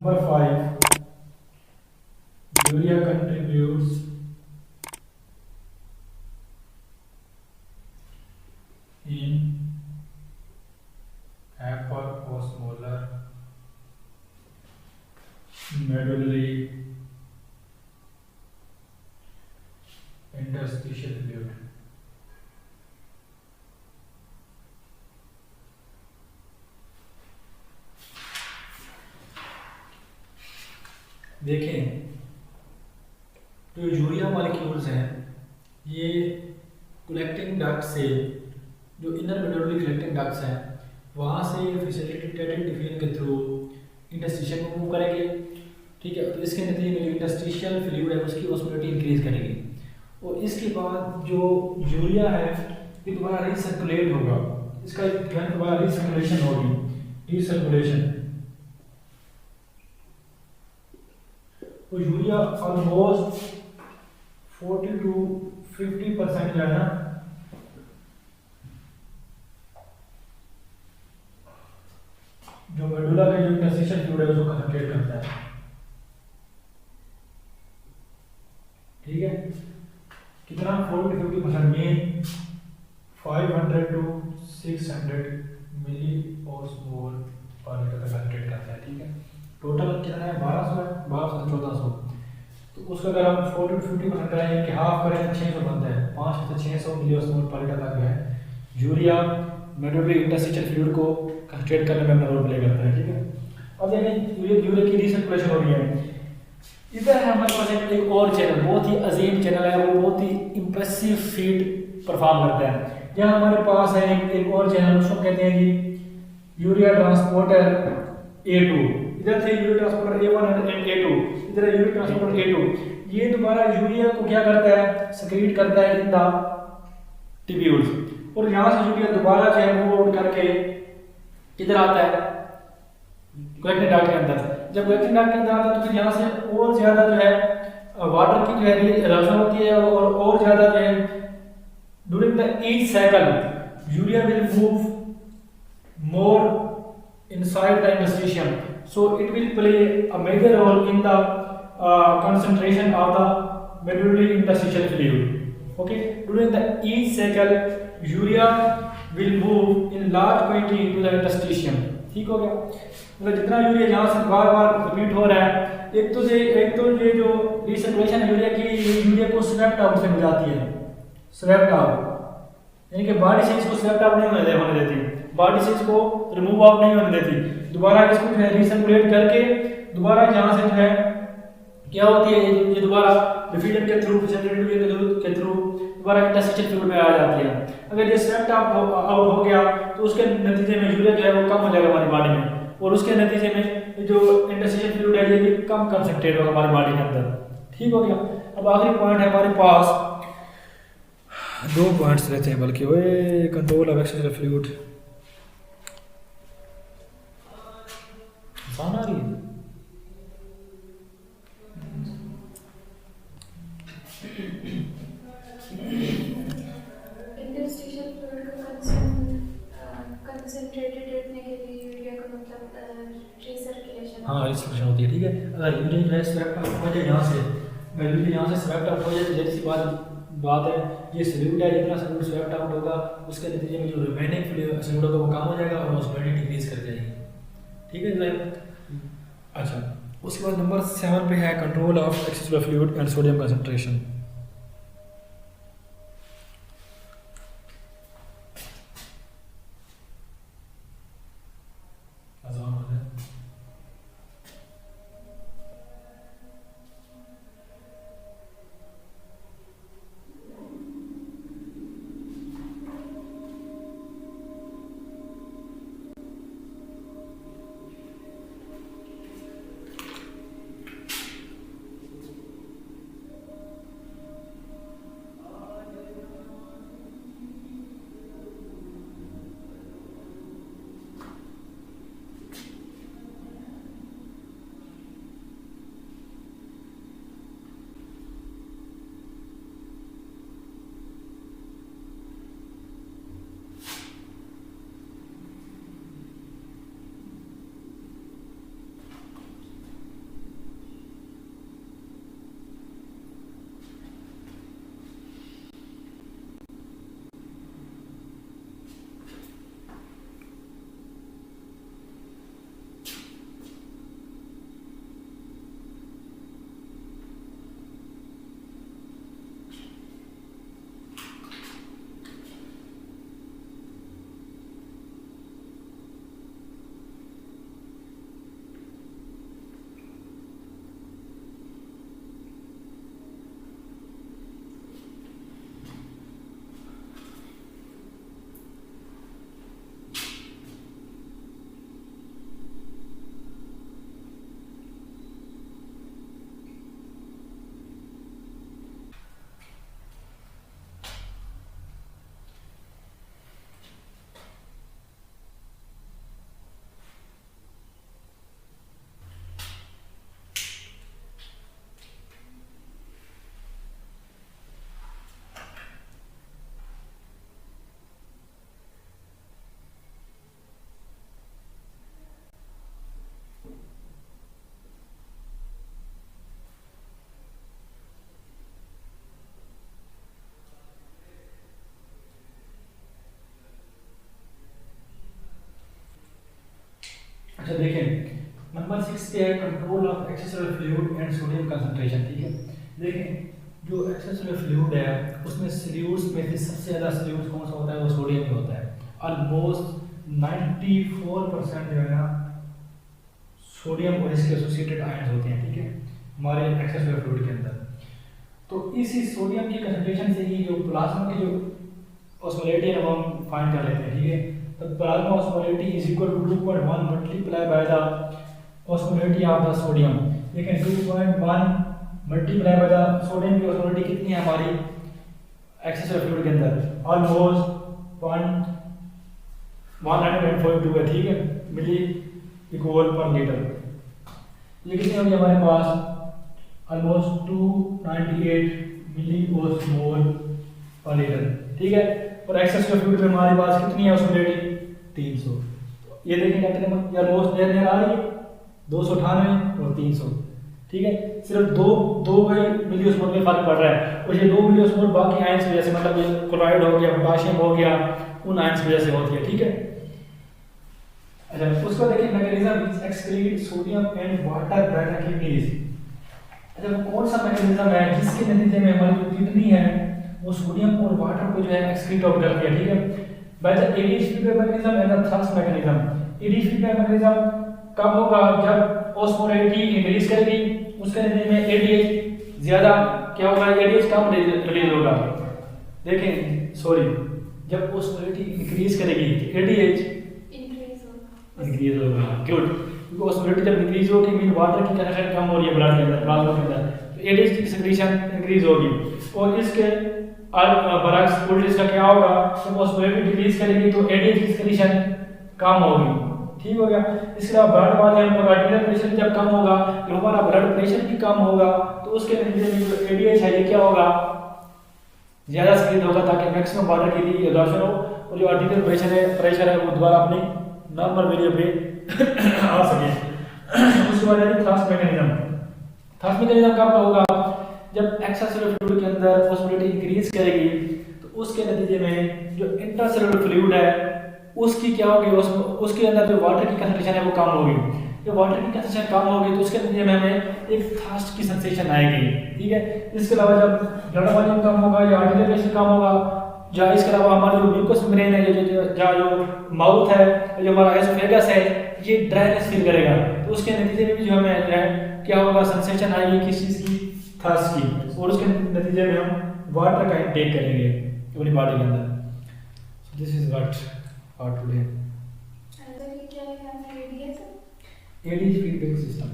Number 5, urea contributes in hyperosmolar medullary interstitial fluid. देखें, जो urea molecules हैं ये कलेक्टिंग डक्ट से, जो इनर मेडुलरी कलेक्टिंग डक्ट्स हैं वहाँ से फैसिलिटेटेड डिफेन के थ्रू इंटरस्टिशियल में मूव करेंगे। ठीक है, तो इसके नतीजे में जो इंटरस्टिशियल फ्लूइड है उसकी ऑस्मोलिटी इंक्रीज करेगी और इसके बाद जो यूरिया है ये दोबारा रीसर्कुलेट होगा, इसका दोबारा रीसर्कुलेशन होगी, रीसर्कुलेशन। तो यूरिया ऑलमोस्ट 40 to 50% जो है ना जो मेडुला के जो इंटरस्टिशियल फ्लूइड है उसको कंसंट्रेट करता है। ठीक है, कितना 40 to 50% mean 500 to 600 milli osmole per litre तक कंसंट्रेट करता है। ठीक है, टोटल कितना है 1200 है, 1200 से 1400। तो उसका अगर हम 40 to 50% करें कि हाफ करें तो 600 बनता है, 500 से 600 मिली ऑस्मोल पर लीटर तक जो है यूरिया मेडुलरी इंटरस्टिशियल फ्लूइड को कंसंट्रेट करने में अपना रोल प्ले करता है। ठीक है, अब देखें यूरिया की रीसर्कुलेशन हो रही है। इधर है हमारे पास एक और चैनल, बहुत ही अजीम चैनल है, वो बहुत ही इंप्रेसिव फीड परफॉर्म करता है। यहाँ हमारे पास है एक और चैनल, उसको कहते हैं जी यूरिया ट्रांसपोर्टर A2। इधर से यूरिया ट्रांसपोर्टर A1 और A2, इधर है यूरिया ट्रांसपोर्टर A2। ये दोबारा यूरिया को क्या करता है, सेक्रीट करता है इन द टिब्यूल्स और यहाँ से यूरिया दोबारा जो है मूव आउट करके इधर आता है कलेक्टिंग डक्ट के अंदर। जब कलेक्टिंग डक्ट के अंदर आता है तो फिर यहाँ से और ज्यादा जो है वाटर की जो है रिडक्शन होती है और ज्यादा जो है during the each cycle urea will move more inside the interstitium, so it will play a major role in the concentration of the medullary interstitial fluid. Okay, during the each cycle urea will move in large quantity into the interstitium. ठीक हो गया, मतलब जितना urea यहाँ से बार बार repeat हो रहा है, एक तो ये जो रिसर्कुलेशन यूरिया की यूरिया को स्वेप्ट आउट से मिल जाती है, स्वेप्ट आउट यानी कि बॉडी से इसको स्वेप्ट आउट नहीं होने देती, बॉडी से इसको रिमूव आउट नहीं होने देती, दोबारा इसको जो है रिसर्कुलेट करके दोबारा यहाँ से जो है क्या होती है ये दोबारा डिफ्यूजन के थ्रू के थ्रू दोबारा इंटरस्टिशियल फ्लूइड में आ जाती है। अगर ये स्वेप्ट आउट हो गया तो उसके नतीजे में यूरिया जो है वो कम हो जाएगा हमारी बॉडी में और उसके नतीजे में जो इंटरस्टिशियल फ्लूइड है ये भी कम कंसंट्रेट होगा हमारी बॉडी के अंदर। ठीक हो गया, अब आखिरी पॉइंट है हमारे पास, दो पॉइंट्स रहते हैं बल्कि, वो कंट्रोल ऑफ एक्सटर्नल फ्लूइड। आसान आ रही है, इंटरस्टिशियल फ्लूइड को कंसंट्रेटेड रखने के लिए यूरिया को मतलब रीसर्कुलेशन, हाँ रीसर्कुलेशन होती है। ठीक है, अगर यूरिया जो है स्वेप्ट आउट हो जाए यहाँ से, अगर यूरिया यहाँ से स्वेप्ट आउट हो जाए तो जैसी बात है ये सॉल्यूट है, जितना सॉल्यूट स्वेप्ट आउट होगा उसके नतीजे में जो रिमेनिंग सॉल्यूट होगा वो कम हो जाएगा और ऑस्मोलिटी डिक्रीज कर जाएगी। ठीक है, अच्छा उसके बाद नंबर 7 पे है control of excessive fluid and sodium concentration. है control of accessory fluid and sodium concentration. ठीक है, देखें जो एक्सेसरी फ्लूइड है उसमें सल्यूट्स में से सबसे ज़्यादा सल्यूट कौन सा होता है, वो सोडियम ही होता है। ऑलमोस्ट 94% जो है ना सोडियम और इसके एसोसिएटेड आयंस होते हैं। ठीक है, हमारे एक्सेसरी फ्लूइड के अंदर। तो इसी सोडियम की कंसंट्रेशन से ही जो प्लाज्मा की जो ऑस्मोलेरिटी है वो हम फाइंड कर लेते हैं। ठीक है, तो plasma osmolarity is equal to 2.1 multiply by the osmolarity of the sodium. लेकिन 2.1 मल्टीप्लाई बाय द सोडियम की ऑस्मोलेरिटी कितनी है हमारी एक्सेसरी फ्लूइड के अंदर, ऑलमोस्ट 142 है। ठीक है, मिली इक्वल पर लीटर। ये कितनी होगी हमारे पास, ऑलमोस्ट 298 मिली ओस्मोल पर लीटर। ठीक है, और एक्सेसरी फ्लूइड में हमारे पास कितनी है ऑस्मोलेरिटी, 300। ये देखिए कितने ऑलमोस्ट देर आ रही है, 298 और 300। ठीक है, सिर्फ दो मिली ओस्मोल में फर्क पड़ रहा है, और ये 2 मिली ओस्मोल बाकी आयंस की वजह से, मतलब ये क्लोराइड हो गया, पोटाशियम हो गया, उन आयंस की वजह से होती है। ठीक है, अच्छा उसको देखिए mechanism excrete sodium and water by the kidneys. अच्छा वो कौन सा मैकेनिज्म है जिसके नतीजे में हमारी जो किडनी है वो सोडियम और वाटर को जो है एक्सक्रीट आउट करती है। ठीक है, by the ADH feedback mechanism and the thrust mechanism. ADH feedback mechanism कब होगा, जब ऑस्मोलेरिटी इंक्रीज करेगी, उसके नतीजे में एडीएच ज्यादा क्या होगा, एडीएच कम रिलीज होगा। देखें सॉरी, जब ऑस्मोलेरिटी इंक्रीज करेगी एडीएच इंक्रीज होगा। गुड, क्योंकि ऑस्मोलेरिटी जब इंक्रीज होगी मीन वाटर की कंसंट्रेशन कम हो रही है ब्लड के अंदर, प्लाज्मा के अंदर, तो एडीएच की सेक्रेशन इंक्रीज होगी। और इसके बरक्स उल्टे इसका क्या होगा, जब ऑस्मोलेरिटी डिक्रीज करेगी तो एडीएच की सेक्रेशन कम होगी। ठीक हो गया, इसके अलावा ब्लड वॉल्यूम और आर्टेरियल प्रेशर जब कम होगा, जब हमारा ब्लड प्रेशर भी कम होगा, तो उसके नतीजे में जो एडीएच है ये क्या होगा, ज्यादा स्क्रीन होगा, ताकि मैक्सिमम वाटर की एब्जॉर्प्शन हो, और जो आर्टेरियल प्रेशर है वो दोबारा अपनी नॉर्मल वैल्यू पे आ सके। उसके बाद है थ्रस्ट मैकेनिज्म। थ्रस्ट मैकेनिज्म कब होगा, जब एक्स्ट्रासेलुलर फ्लूइड के अंदर ऑस्मोलेरिटी इंक्रीज करेगी, तो उसके नतीजे में जो इंट्रासेलुलर फ्लूइड है उसकी क्या होगी, उसके अंदर जो वाटर की कंसंट्रेशन है वो कम होगी। जब वाटर की कंसंट्रेशन कम होगी तो उसके नतीजे में हमें एक थर्स्ट की सेंसेशन आएगी। ठीक है, इसके अलावा जब ब्लड वॉल्यूम कम होगा या आर्टेरियल प्रेशर कम होगा, या इसके अलावा हमारा जो म्यूकस मेम्ब्रेन है, जो माउथ है, जो हमारा एसोफेगस है, ये ड्राइनेस फील करेगा, तो उसके नतीजे में भी जो हमें जो है क्या होगा, सेंसेशन आएगी किस चीज़ की, थर्स्ट की, और उसके नतीजे में हम वाटर का इंटेक करेंगे अपनी बॉडी के अंदर। So this is what for today. क्या है एडीएच फीडबैक सिस्टम।